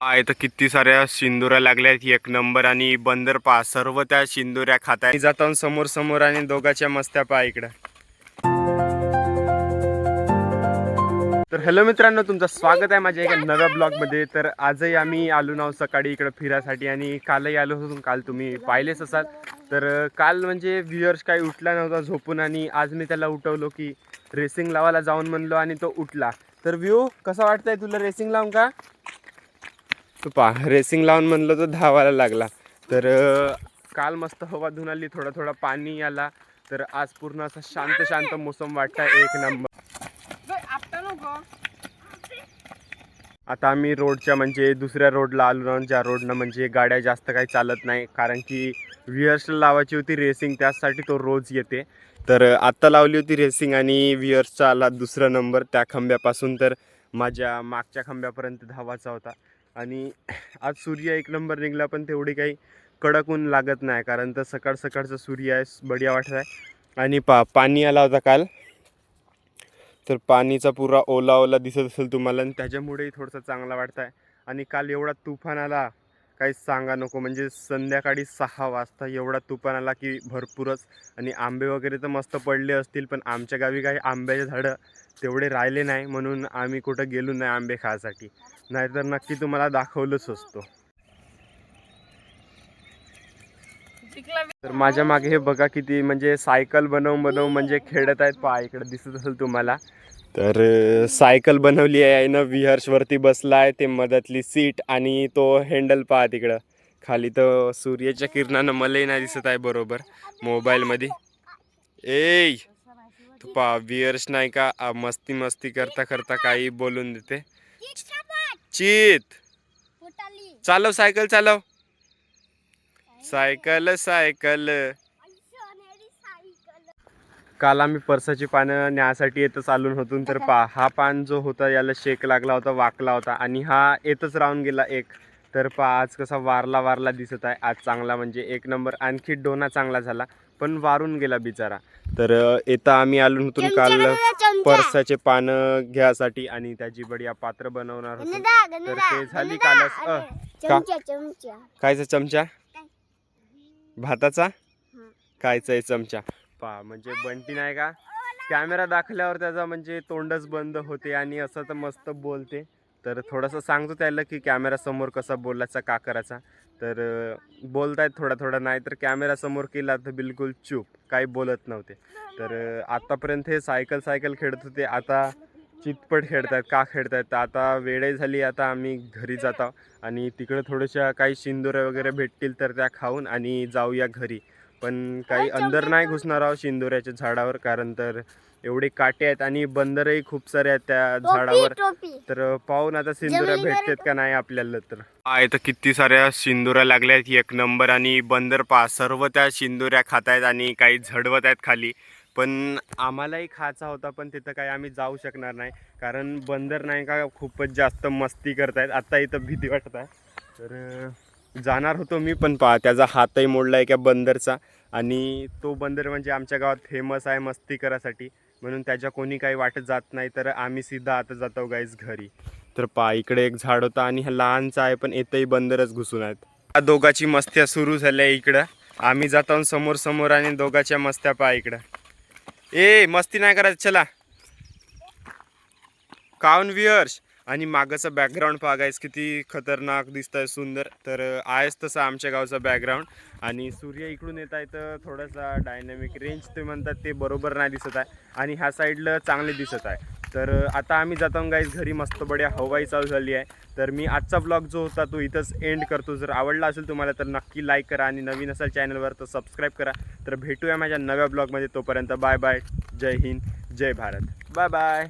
इथं किती साऱ्या शिंदोऱ्या लागल्यात एक नंबर. आणि बंदर पहा सर्व त्या शिंदोऱ्या खात आहे. जातो समोर समोर आणि दोघाच्या मस्त्या पहा इकडं. तर हॅलो मित्रांनो, तुमचं स्वागत आहे माझ्या एका नव्या ब्लॉगमध्ये. तर आजही आम्ही आलो नाव सकाळी इकडं फिरासाठी आणि कालही आलो होतो. काल तुम्ही पाहिलेच असाल. तर काल म्हणजे व्ह्युअर्स काही उठला नव्हता झोपून आणि आज मी त्याला उठवलो की रेसिंग लावायला जाऊन म्हणलो आणि तो उठला. तर व्ह्यू कसा वाटतंय तुला रेसिंग लावून का? तो पहा रेसिंग लावून म्हणलं तो धावायला लागला. तर काल मस्त हवा धुवून आली, थोडा थोडा पाणी आला. तर आज पूर्ण असं शांत शांत मोसम वाटतं एक नंबर. आता आम्ही रोडच्या म्हणजे दुसऱ्या रोडला आलो, ज्या रोडनं म्हणजे गाड्या जास्त काही चालत नाही, कारण की व्हिअर्सला लावायची होती रेसिंग, त्यासाठी तो रोज येते. तर आत्ता लावली होती रेसिंग आणि व्हिअर्सचा आला दुसरा नंबर त्या खांब्यापासून. तर माझ्या मागच्या खांब्यापर्यंत धावाचा होता. आणि आज सूर्य एक नंबर निघाला, पण तेवढी काही कडक ऊन लागत नाही, कारण तर सकाळ सकाळचा सूर्य आहे, बढिया वाटत आहे. आणि पाणी आला होता काल, तर पाणीचा पुरा ओला ओला दिसत असेल तुम्हाला, आणि त्याच्यामुळेही थोडंसं चांगला वाटत आहे. आणि काल एवढा तुफान आला काहीच सांगा नको, म्हणजे संध्याकाळी 6 वाजता एवढा तुफान आला की भरपूरच. आणि आंबे वगैरे तर मस्त पडले असतील, पण आमच्या गावी काही आंब्याचे झाडं तेवढे राहिले नाही, म्हणून आम्ही कुठं गेलो नाही आंबे खायसाठी, नाहीतर नक्की तुम्हाला दाखवलंच असतो. तर माझ्या मागे हे बघा किती म्हणजे सायकल बनवून म्हणजे खेळत आहेत पहा, इकडे दिसत असेल तुम्हाला. तर सायकल बनवली आहे ना, व्हीहर्सवरती बसला आहे, ते मधातली सीट आणि तो हँडल पहा तिकडं खाली. तर सूर्याच्या किरणानं मलाही नाही दिसत आहे बरोबर मोबाईलमध्ये. तू पहा व्हीहर्स नाही का मस्ती मस्ती करता करता काही बोलून देते. चित चालव सायकल, चालव सायकल सायकल. काल आम्ही परसाची पानं न्यासाठी येतच आलो होतो. तर पहा हा पान जो होता याला शेक लागला होता, वाकला होता, आणि हा येतच राहून गेला एक. तर पहा आज कसा वारला वारला दिसत आहे. आज चांगला म्हणजे एक नंबर, आणखी डोना चांगला झाला, पण वारून गेला बिचारा. तर येतं आम्ही आलो होतो काल परसाचे पानं घ्यासाठी आणि त्याची बढिया पात्र बनवणार होतो. तर ते झाली कालच. कायचा चमचा? भाताचा? कायचा आहे चमचा? पहा म्हणजे बंटी नाही का कॅमेरा दाखवल्यावर त्याचा म्हणजे तोंडच बंद होते आणि असं तर मस्त बोलते. तर थोडंसं सांगतो त्याला की कॅमेरा समोर कसा बोलायचा, का करायचा. तर बोलतायत थोडा थोडा, नाही तर कॅमेरा समोर केला तर बिलकुल चूप, काही बोलत नव्हते. तर आतापर्यंत हे सायकल खेळत होते, आता चितपट खेळतायत. का खेळतायत तर आता वेळही झाली, आता आम्ही घरी जात आहोत. आणि तिकडे थोड्याशा काही शिंदोऱ्या वगैरे भेटतील तर त्या खाऊन आणि जाऊया घरी. पण काही अंदर नाही घुसणार आहोत शिंदोऱ्याच्या झाडावर, कारण तर एवढे काटे आहेत आणि बंदरही खूप सारे आहेत त्या झाडावर. तर पाहून आता शिंदोऱ्या भेटतात का नाही आपल्याला. तर इथं किती साऱ्या शिंदोऱ्या लागल्या आहेत एक नंबर. आणि बंदर पहा सर्व त्या शिंदोऱ्या खात आहेत आणि काही झडवत आहेत खाली. पण आम्हालाही खायचा होता, पण तिथं काही आम्ही जाऊ शकणार नाही, कारण बंदर नाही का खूपच जास्त मस्ती करतायत. आता इथं भीती वाटत आहे. तर जाणार होतो मी, पण पहा त्याचा हातही मोडला आहे का बंदरचा. आणि तो बंदर म्हणजे आमच्या गावात फेमस आहे मस्ती करायसाठी, म्हणून त्याच्या कोणी काही वाटत जात नाही. तर आम्ही सीधा आता जातो गाईज घरी. तर पहा इकडे एक झाड होता आणि हा लहानचा आहे, पण इथंही बंदरच घुसून आहेत. या दोघाची मस्त्या सुरू झाल्या इकडं. आम्ही जातो समोर समोर आणि दोघाच्या मस्त्या पहा इकडं. मस्ती नाही करायचं, चला काऊन व्ह्युअर्स. आणि मागचं बॅकग्राऊंड पाहायचं किती खतरनाक दिसत आहे, सुंदर. तर आहेच तसं आमच्या गावचं बॅकग्राऊंड. आणि सूर्य इकडून येत आहे तर थोडासा डायनॅमिक रेंज ते म्हणतात ते बरोबर नाही दिसत आहे, आणि ह्या साईडला चांगले दिसत आहे. तर आता आम्ही जातो गाईज घरी. मस्त बढिया हवाई चालू झाली आहे. तर मी आजचा ब्लॉग जो होता तो इथंच एंड करतो. जर आवडला असेल तुम्हाला तर नक्की लाईक करा, आणि नवीन असाल चॅनलवर तर सबस्क्राईब करा. तर भेटूया माझ्या नव्या ब्लॉगमध्ये. तोपर्यंत बाय बाय. जय हिंद, जय भारत. Bye bye.